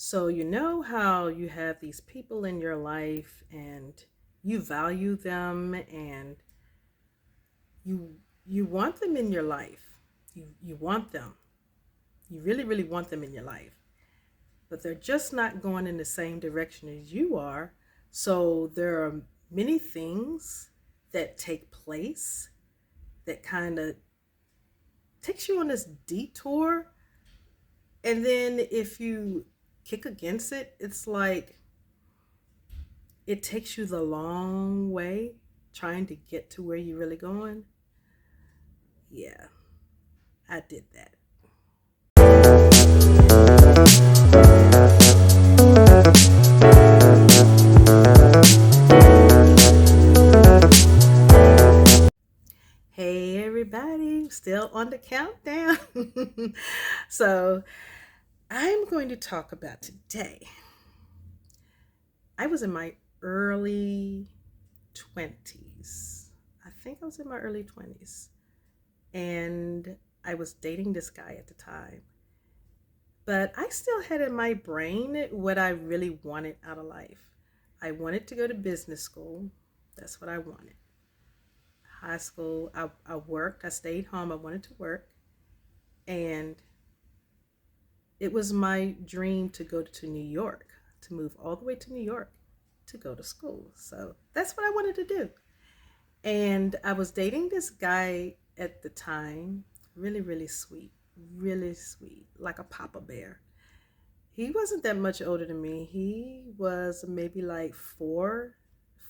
So, you know how you have these people in your life and you value them and you want them in your life. You want them. You really really want them in your life. But they're just not going in the same direction as you are. So, there are many things that take place that kind of takes you on this detour, and then if you kick against it, it's like it takes you the long way trying to get to where you're really going. Yeah, I did that. Hey, everybody, still on the countdown. So, I'm going to talk about today. I was in my early 20s. I think I was in my early 20s. And I was dating this guy at the time. But I still had in my brain what I really wanted out of life. I wanted to go to business school. That's what I wanted. High school, I worked, I stayed home, I wanted to work. And it was my dream to go to New York, to move all the way to New York to go to school. So that's what I wanted to do. And I was dating this guy at the time, really sweet, like a papa bear. He wasn't that much older than me. He was maybe like 4,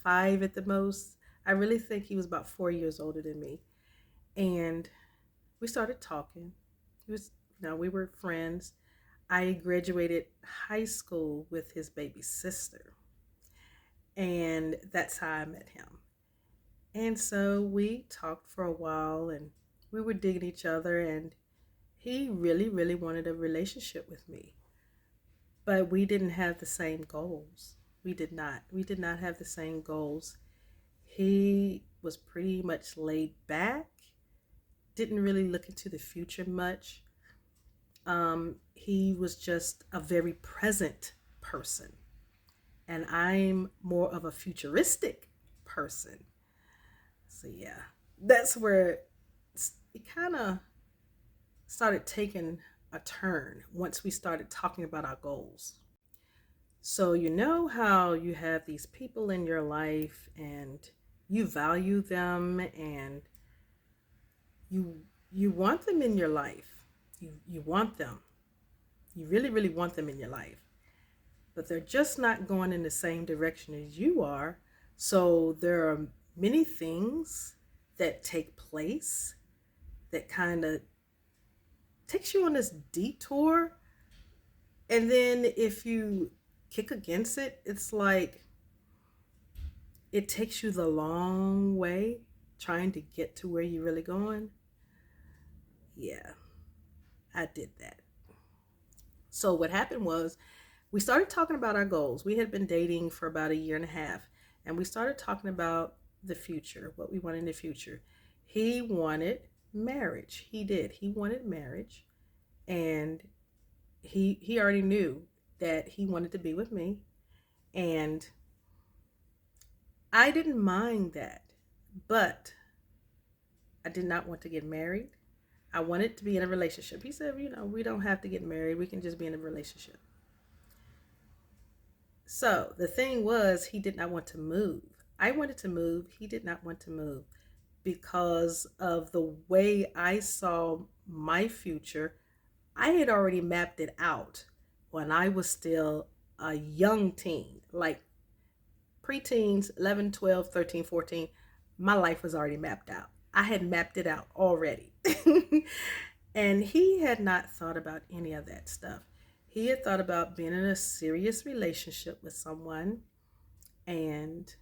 5 at the most. I really think he was about 4 years older than me. And we started talking. He was, we were friends. I graduated high school with his baby sister. And that's how I met him. And so we talked for a while and we were digging each other. And he really, really wanted a relationship with me. But we didn't have the same goals. We did not. We did not have the same goals. He was pretty much laid back, didn't really look into the future much. He was just a very present person. And I'm more of a futuristic person. So, yeah, that's where it kind of started taking a turn once we started talking about our goals. So, you know how you have these people in your life and you value them and you want them in your life. You want them. You really really want them in your life. But they're just not going in the same direction as you are. So, there are many things that take place that kind of takes you on this detour, and then if you kick against it, it's like it takes you the long way trying to get to where you're really going. Yeah, I did that. So what happened was we started talking about our goals. We had been dating for about a year and a half, and we started talking about the future, what we want in the future. He wanted marriage. He did. He wanted marriage, and he already knew that he wanted to be with me, and I didn't mind that, but I did not want to get married. I wanted to be in a relationship. He said, we don't have to get married. We can just be in a relationship. So the thing was, he did not want to move. I wanted to move. He did not want to move because of the way I saw my future. I had already mapped it out when I was still a young teen, like preteens, 11, 12, 13, 14. My life was already mapped out. I had mapped it out already. And he had not thought about any of that stuff. He had thought about being in a serious relationship with someone and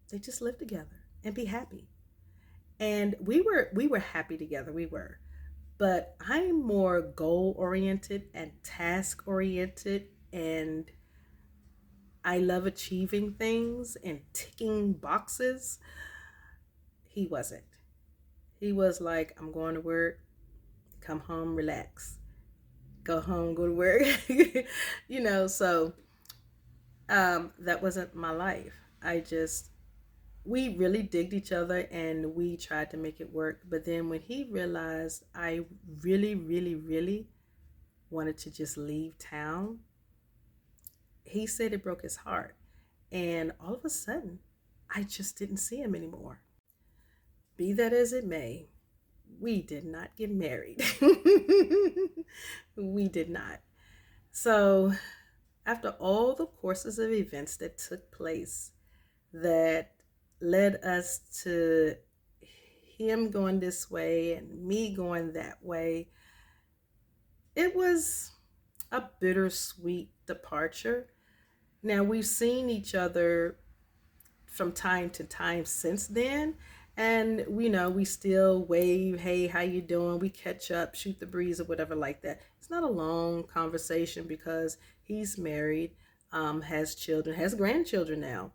they just live together and be happy. And we were happy together. We were. But I'm more goal oriented and task oriented, and I love achieving things and ticking boxes. He wasn't. He was like, I'm going to work, come home, relax. go home, go to work. So that wasn't my life. I just we really digged each other and we tried to make it work. But then when he realized I really, really, really wanted to just leave town, he said it broke his heart. And all of a sudden, I just didn't see him anymore. Be that as it may, we did not get married. We did not. So, after all the courses of events that took place that led us to him going this way and me going that way, it was a bittersweet departure. Now, we've seen each other from time to time since then, and we still wave, hey, how you doing, we catch up, shoot the breeze or whatever like that. It's not a long conversation because he's married, has children, has grandchildren now.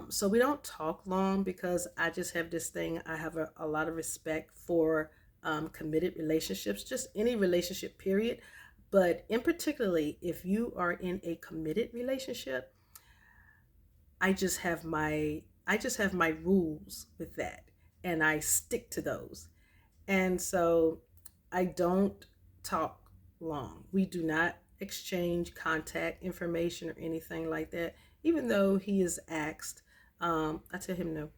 So we don't talk long because I just have this thing. I have a lot of respect for committed relationships, just any relationship, period. But in particularly, if you are in a committed relationship, I just have my rules with that, and I stick to those. And so I don't talk long. We do not exchange contact information or anything like that. Even though he is asked, I tell him no,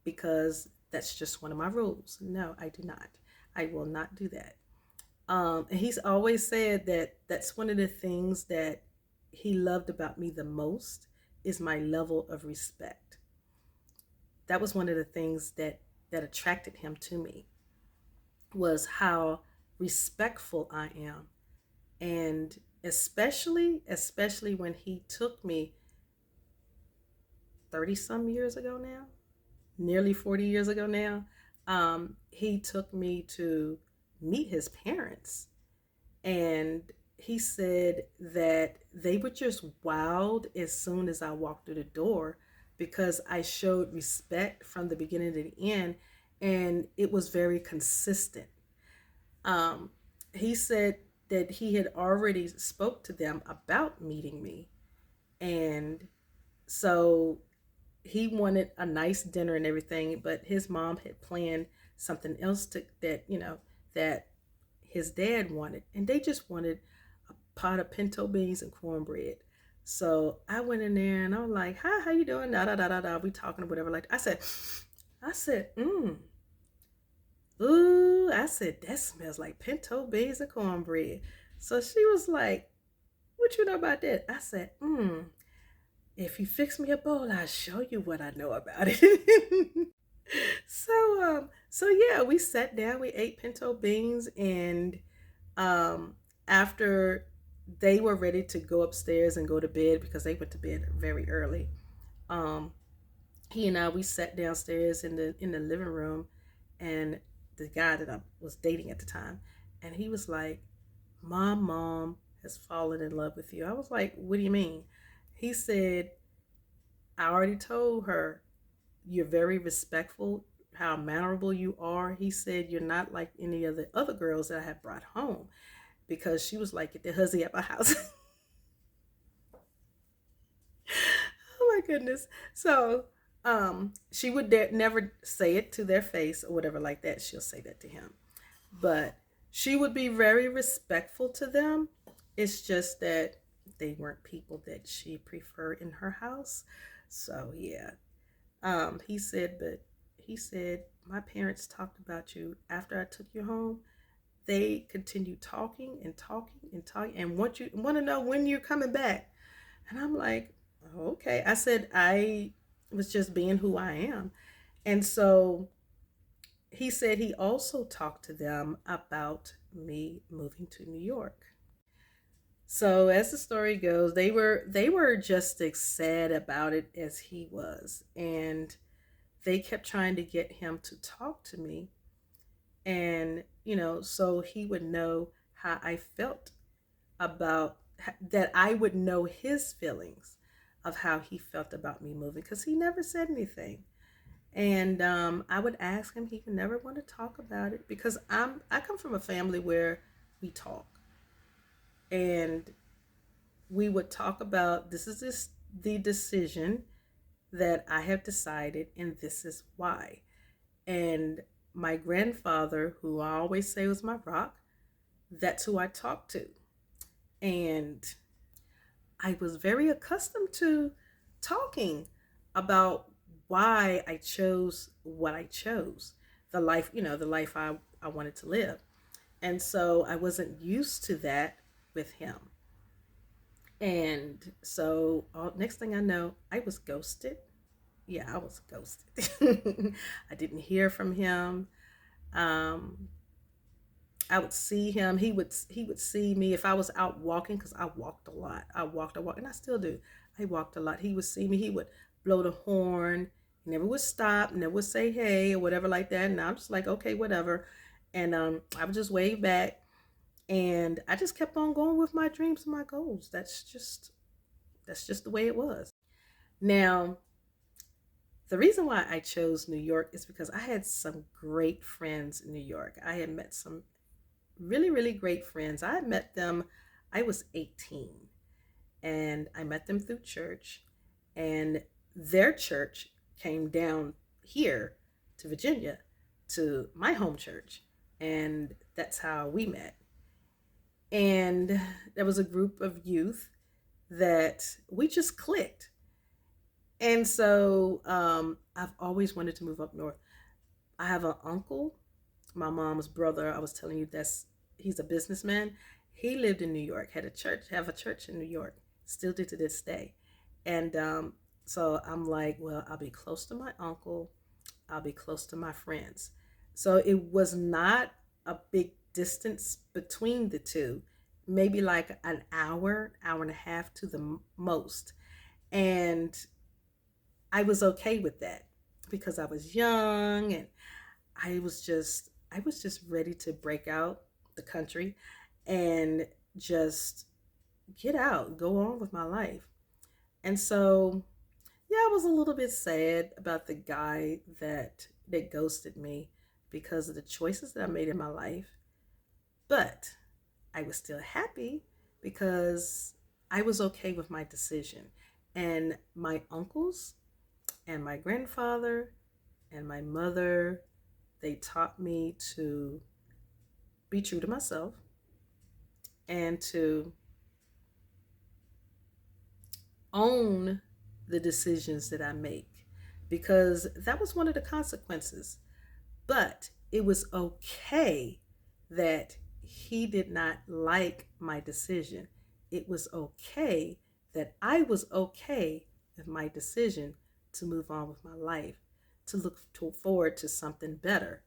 because that's just one of my rules. No, I do not. I will not do that. And he's always said that that's one of the things that he loved about me the most is my level of respect. That was one of the things that attracted him to me, was how respectful I am. And especially when he took me 30 some years ago now, nearly 40 years ago now, he took me to meet his parents. And he said that they were just wowed as soon as I walked through the door because I showed respect from the beginning to the end, and it was very consistent. Um, he said that he had already spoke to them about meeting me, and so he wanted a nice dinner and everything, but his mom had planned something else that his dad wanted, and they just wanted a pot of pinto beans and cornbread. So I went in there and I was like, "Hi, how you doing?" Da da da da da. We talking or whatever. Like I said, ooh. I said that smells like pinto beans and cornbread. So she was like, "What you know about that?" I said, If you fix me a bowl, I'll show you what I know about it." So yeah, we sat down, we ate pinto beans, and after they were ready to go upstairs and go to bed because they went to bed very early, um, he and I we sat downstairs in the living room, and the guy that I was dating at the time, and he was like, "My mom has fallen in love with you." I was like, "What do you mean?" He said, "I already told her you're very respectful, how mannerable you are." He said, "You're not like any of the other girls that I have brought home," because she was like, "Get the hussy at my house." Oh my goodness. So she would never say it to their face or whatever like that. She'll say that to him. But she would be very respectful to them. It's just that they weren't people that she preferred in her house. So yeah. He said, "My parents talked about you after I took you home. They continued talking and talking and talking and want to know when you're coming back." And I'm like, "Okay." I said I was just being who I am. And so he said he also talked to them about me moving to New York. So as the story goes, they were just as sad about it as he was, and they kept trying to get him to talk to me, and so he would know how I felt about that. I would know his feelings of how he felt about me moving because he never said anything. And I would ask him, he would never want to talk about it because I come from a family where we talk. And we would talk about the decision that I have decided, and this is why. And my grandfather, who I always say was my rock, that's who I talked to. And I was very accustomed to talking about why I chose what I chose, the life, the life I wanted to live. And so I wasn't used to that with him. And so next thing I know, I was ghosted. Yeah, I was ghosted. I didn't hear from him. Um, I would see him. He would see me if I was out walking because I walked a lot. I walked a lot, and I still do. I walked a lot. He would see me. He would blow the horn. He never would stop. Never would say hey or whatever like that. And I'm just like, okay, whatever. And I would just wave back, and I just kept on going with my dreams and my goals. That's just the way it was. Now, the reason why I chose New York is because I had some great friends in New York. I had met some really, really great friends. I met them, I was 18, and I met them through church, and their church came down here to Virginia to my home church, and that's how we met. And there was a group of youth that we just clicked. And so I've always wanted to move up north. I have an uncle, my mom's brother. I was telling you he's a businessman. He lived in New York, have a church in New York, still do to this day. And so I'm like, well, I'll be close to my uncle. I'll be close to my friends. So it was not a big distance between the two, maybe like an hour, hour and a half to the most. And I was okay with that because I was young and I was just ready to break out the country and just get out, go on with my life. And so, yeah, I was a little bit sad about the guy that ghosted me because of the choices that I made in my life, but I was still happy because I was okay with my decision. And my uncles and my grandfather and my mother, they taught me to be true to myself and to own the decisions that I make because that was one of the consequences. But it was okay that he did not like my decision. It was okay that I was okay with my decision to move on with my life, to forward to something better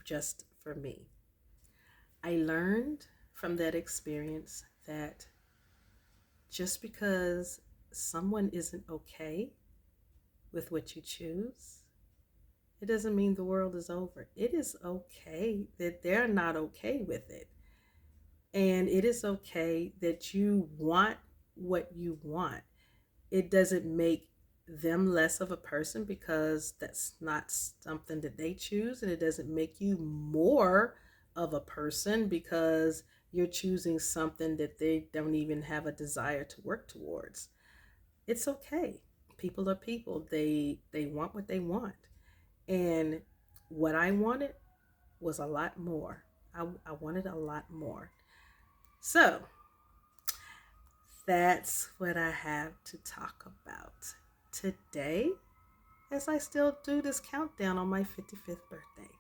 just for me. I learned from that experience that just because someone isn't okay with what you choose, it doesn't mean the world is over. It is okay that they're not okay with it. And it is okay that you want what you want. It doesn't make them less of a person because that's not something that they choose. And it doesn't make you more of a person because you're choosing something that they don't even have a desire to work towards. It's okay. People are people. They want what they want. And what I wanted was a lot more. I wanted a lot more. So that's what I have to talk about today as I still do this countdown on my 55th birthday.